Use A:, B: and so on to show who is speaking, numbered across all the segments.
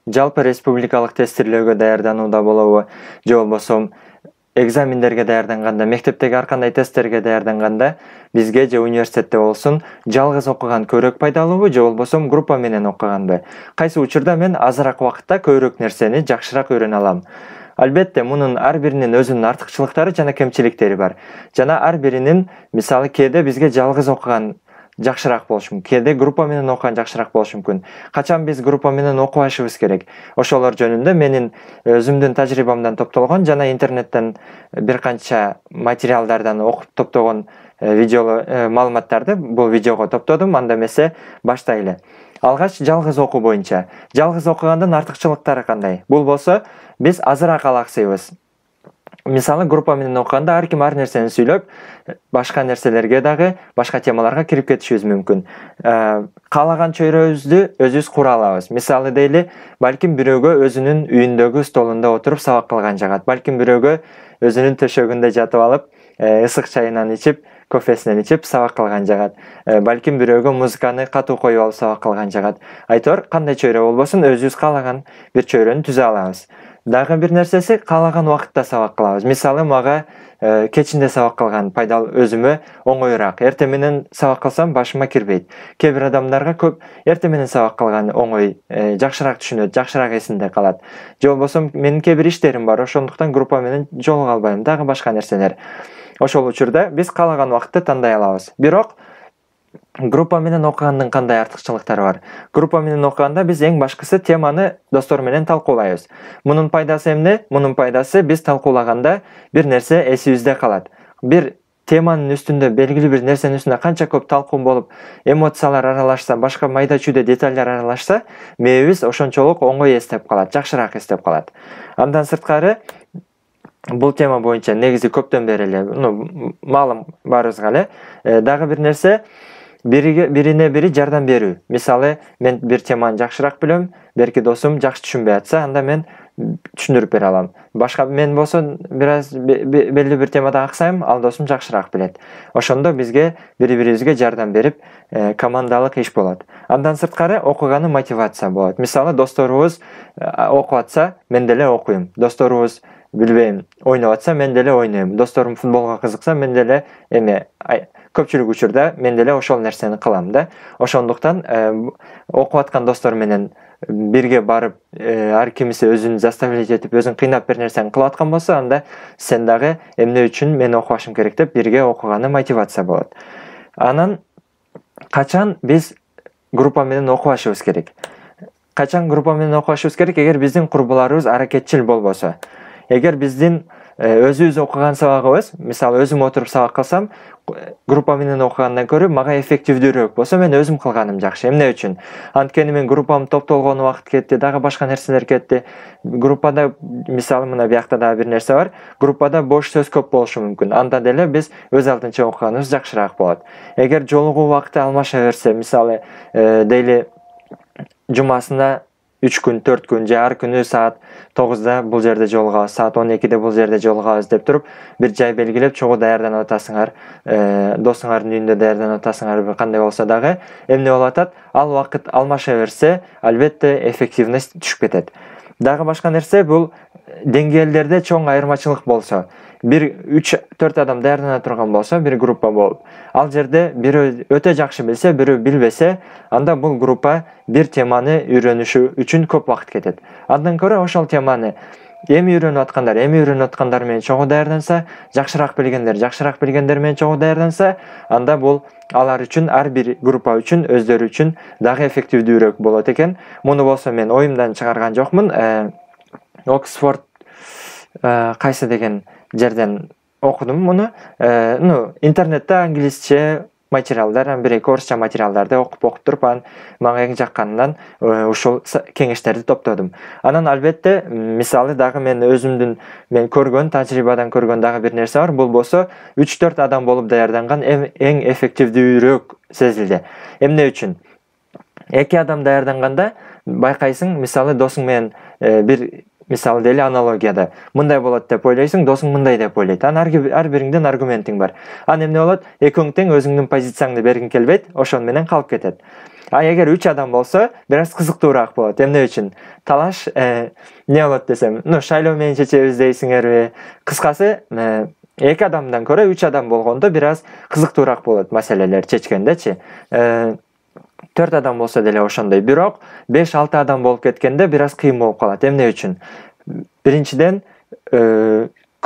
A: жалпы республикалык тестирлөөгө даярданууда болобу, же болбосо экзамендерге даярданганда, мектептеги ар кандай тесттерге даярданганда бизге же университетте болсун жалгыз окуган көбүрөөк пайдалуубу, же болбосо группа менен окуганбы? Кайсы учурда мен азыраак убакытта көбүрөөк нерсени жакшыраак өйрөнө алам? Албетте, мунун ар биринин өзүнүн артыкчылыктары жана кемчиликтери бар. Жана ар биринин, мисалы, кээде бизге жалгыз окуган жакшыраак болушу мүмкүн, кээде группа менен окуган жакшыраак болушу мүмкүн. Качан биз группа менен окубашыбыз керек? Ошолор жөнүндө менин өзүмдүн тажрыйбамдан топтолгон жана интернеттен бир канча материалдардан окуп топтогон маалыматтарды бул видеого топтодум. Анда эмесе баштайлы. Алгач жалгыз окуу боюнча. Жалгыз окугандын артыкчылыктары кандай? Бул болсо биз азыраак алаксыйбыз. Мисалы, группа менен окуганда ар ким ар нерсени сүйлөп, башка нерселерге дагы, башка темаларга кирип кетишибиз мүмкүн. Каалаган чөйрөбүздү өзүбүз кура алабыз. Мисалы дейли, балким бирөөгө өзүнүн үйүндөгү столунда отуруп сабак кылган жагат. Балким бирөөгө өзүнүн төшөгүндө жатып алып, ысык чайынан ичип, кофесинен ичип сабак кылган жагат. Балким бирөөгө музыканы катуу коюп алып сабак кылган жагат. Айтор, кандай чөйрө болбосун, өзүбүз каалаган бир чөйрөнү түзө алабыз. Дагы бир нерсеси, каалаган убакытта сабак кылабыз. Мисалы, мага кечинде сабак кылган пайдалуу, өзүмө оңоюраак. Эртең менен сабак кылсам башыма кирбейт. Кээ бир адамдарга көп эртең менен сабак кылган оңой, жакшыраак түшүнөт, жакшыраак эсинде калат. Же болбосо менин кээ бир иштерим бар, ошондуктан группа менен жолуга албайм. Дагы башка нерселер. Ошол учурда биз каалаган убакытты тандай алабыз. Бирок группа менен окугандын кандай артыкчылыктары бар? Группа менен окуганда биз эң башкысы теманы достор менен талкуулайбыз. Мунун пайдасы эмне? Мунун пайдасы биз талкуулаганда бир нерсе эсибизде калат. Бир теманын үстүндө, белгилүү бир нерсенин үстүндө канча көп талкуу болуп, эмоциялар аралашса, башка майда чүйдө детальдар аралашса, мээбиз ошончолук оңой эстеп калат, жакшыраак эстеп калат. Андан сырткары, бул тема боюнча негизи көптөн бери эле маалым баарыбызга эле. Дагы бир нерсе, бирине бири жардам берүү. Мисалы, мен бир теманы жакшыраак билем, берки досум жакшы түшүнбөй атса, анда мен түшүндүрүп бере алам. Башка мен болсо белгилүү бир темада аксайм, ал досум жакшыраак билет. Ошондо бизге бири-бирибизге жардам берип, командалык иш болот. Андан сырткары окуганы мотивация болот. Мисалы, досторубуз окуп атса, мен деле окуйм. Досторубуз билбейм, ойноп атса, мен деле ойнойм. Досторум футболго кызыкса, мен деле көпчүлүк учурда мен деле ошол нерсени кылам да. Ошондуктан окуп аткан достор менен бирге барып, ар кимиси өзүн заставлять этип, өзүн кыйнап бир нерсени кылып аткан болсо, анда сен дагы эмне үчүн мен окубашым керек деп бирге окуганы мотивация болот. Анан качан биз группа менен окубашыбыз керек? Качан группа менен окубашыбыз керек? Эгер биздин курбуларыбыз аракетчил болбосо. Эгер биздин өзүбүз окуган сабагыбыз, мисалы, өзүм отуруп сабак кылсам, группа менен окугандан көрө мага эффективдүүрөөк болсо, мен өзүм кылганым жакшы. Эмне үчүн? Анткени мен группам топтолгон убакыт кетти, дагы башка нерселер кетти. Группада, мисалы, мына биякта дагы бир нерсе бар. Группада бош сөз көп болушу мүмкүн. Анда деле биз өз алдынча окуганыбыз жакшыраак болот. Эгер жолугуу убакыты алмаша берсе, мисалы, дейли жумасына 3 күн, 4 күн, же ар күнү саат 9-да бул жерде жолугабыз, саат 12-де бул жерде жолугабыз деп туруп, бир жай белгилеп, чогуу даярданып атасыңар, досуңардын үйүндө даярданып атасыңар, кандай болсо дагы, эмне болуп атат? Ал убакыт алмаша берсе, албетте эффективность түшүп кетет. Дагы башка нерсе, бул деңгээлдерде чоң айырмачылык болсо, бир 3-4 адам даярдана турган болсо, бир группа болуп, ал жерде бирөө өтө жакшы билсе, бирөө билбесе, анда бул группа бир теманы үйрөнүшү үчүн көп убакыт кетет. Андан көрө ошол теманы эми үйрөнүп аткандар менен чогуу даярданса, жакшыраак билгендер менен чогуу даярданса, анда бул алар үчүн, ар бир группа үчүн, өздөрү үчүн дагы эффективдүүрөөк болот экен. Муну болсо мен оюмдан чыгарган жокмун. Оксфорд кайсы деген жерден окудум муну. Интернетте англисче материалдар, бир-эки орусча материалдарды окуп туруп, мага эң жакканынан ушул кеңештерди топтодум. Анан албетте, мисалы, дагы мен көргөн, тажрыйбадан көргөн дагы бир нерсе бар. Бул болсо 3-4 адам болуп даярданган эң эффективдүүрөөк сезилди. Эмне үчүн? 2 адам даярданганда байкайсың, мисалы, досуң менен мисалы дейли аналогияда мындай болот деп ойлойсуң, досуң мындай деп ойлойт. Ар бириңдин аргументиң бар. Эмне болот? Экөөң тең өзүңдүн позицияңды бергиң келбейт, ошон менен калып кетет. Эгер 3 адам болсо, бир аз кызыктуураак болот. Эмне үчүн? Талаш не болот десем, шайлоо менен чечебиз дейсиңерби? Кыскасы, 2 адамдан көрө 3 адам болгондо бир аз кызыктуураак болот маселелер чечкендечи. 4 адам болсо деле ошондой. Бирок 5-6 адам болуп кеткенде бир аз кыйын болуп калат. Эмне үчүн? Биринчиден,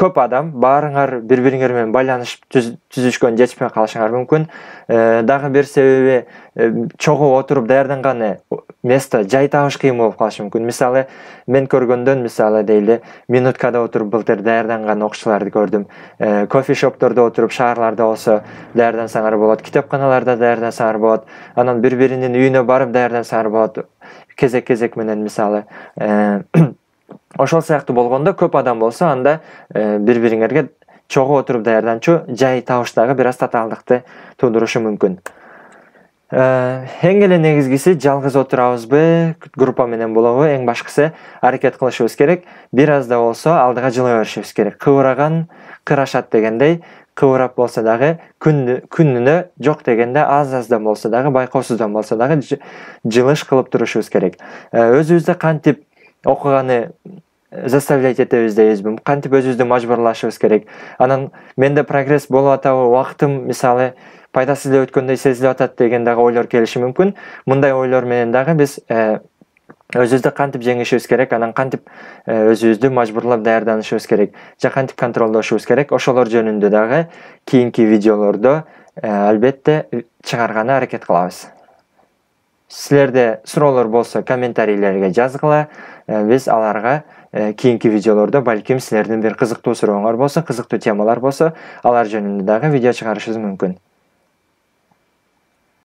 A: көп адам баарыңар бири-бириңер менен байланышып түзүшкөн жетишпей калышыңар мүмкүн. Дагы бир себеби чогуу отуруп даярданган место жай табыш кыйын болуп калышы мүмкүн. Мисалы, мен көргөндөн, мисалы дейли, минуткада отуруп былтыр даярданган окуучуларды көрдүм. Кофе-шоптордо отуруп, шаарларда болсо даярдансаңар болот, китепканаларда даярдансаңар болот, анан бири-биринин үйүнө барып даярдансаңар болот. Кезек менен, мисалы. Ошол сыяктуу болгондо көп адам болсо, анда бири-бириңерге чогуу отуруп даярданчу жай табыштагы бир аз татаалдыкты туудурушу мүмкүн. Эң эле негизгиси жалгыз отурабызбы, группа менен болобу, эң башкысы аракет кылышыбыз керек. Бир аз да болсо алдыга жылы беришибиз керек. Кыбыраган кырашат дегендей, кыбырап болсо дагы күнүнө жок дегенде аз да болсо дагы, байкоосуздан болсо дагы жылыш кылып турушубуз керек. Өзүбүздү кантип окуганы заставлять этебиз дейбизби? Кантип өзүбүздү мажбурлашыбыз керек? Анан менде прогресс болуп атабы, убактым мисалы пайдасыз эле өткөндөй сезилип атат деген дагы ойлор келиши мүмкүн. Мындай ойлор менен дагы биз өзүбүздү кантип жеңишибиз керек, анан кантип өзүбүздү мажбурлап даярданышыбыз керек, же кантип контролдошубуз керек, ошолор жөнүндө дагы кийинки видеолордо албетте чыгарганы аракет кылабыз. Силерде суроолор болсо комментарийлерге жазгыла, биз аларга кийинки видеолордо балким силердин бир кызыктуу сурооңор болсо, кызыктуу темалар болсо, алар жөнүндө дагы видео чыгарышыбыз мүмкүн.